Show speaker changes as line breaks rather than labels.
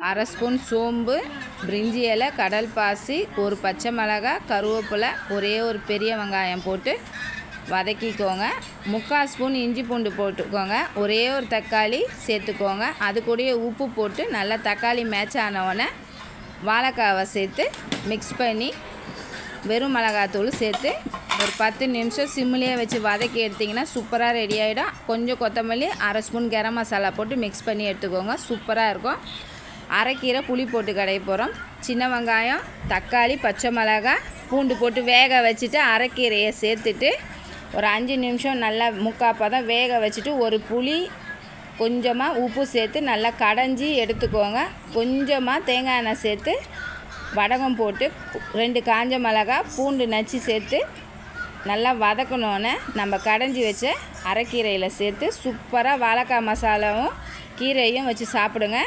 1/2 spoon சோம்பு, பிரிஞ்சி இலை, கடல் பாசி, ஒரு பச்சை மிளகாய், கருவேப்பிலை, ஒரே ஒரு பெரிய வெங்காயம் போட்டு வதக்கிக்கோங்க. 3/4 ஸ்பூன் இஞ்சி பூண்டு போட்டுக்கோங்க. ஒரே ஒரு தக்காளி சேர்த்துக்கோங்க. அது கூடயே உப்பு போட்டு நல்லா தக்காளி மேட்ச் ஆனவுடனே வாழைக்காவை சேர்த்து மிக்ஸ் பண்ணி வெறும் மிளகாத்தூள் சேர்த்து ஒரு 10 நிமிஷம் சிம்மிலேயே வச்சு வதக்கி எடுத்திங்கன்னா சூப்பராக ரெடி ஆகிடும். கொஞ்சம் கொத்தமல்லி, 1/2 ஸ்பூன் கரம் மசாலா போட்டு மிக்ஸ் பண்ணி எடுத்துக்கோங்க. சூப்பராக இருக்கும். அரைக்கீரை புளி போட்டு கடைய போகிறோம். சின்ன வெங்காயம், தக்காளி, பச்சை மிளகாய், பூண்டு போட்டு வேக வச்சுட்டு அரைக்கீரையை சேர்த்துட்டு ஒரு 5 நிமிஷம் நல்லா முக்காப்பதம் வேக வச்சுட்டு ஒரு புளி கொஞ்சமாக உப்பு சேர்த்து நல்லா கடைஞ்சி எடுத்துக்கோங்க. கொஞ்சமாக தேங்காய் எண்ணெய் சேர்த்து வடகம் போட்டு 2 காஞ்ச மிளகாய், பூண்டு நச்சு சேர்த்து நல்லா வதக்கணுன்னு நம்ம கடைஞ்சி வச்ச அரைக்கீரையில் சேர்த்து சூப்பராக வாழைக்காய் மசாலாவும் கீரையும் வச்சு சாப்பிடுங்க.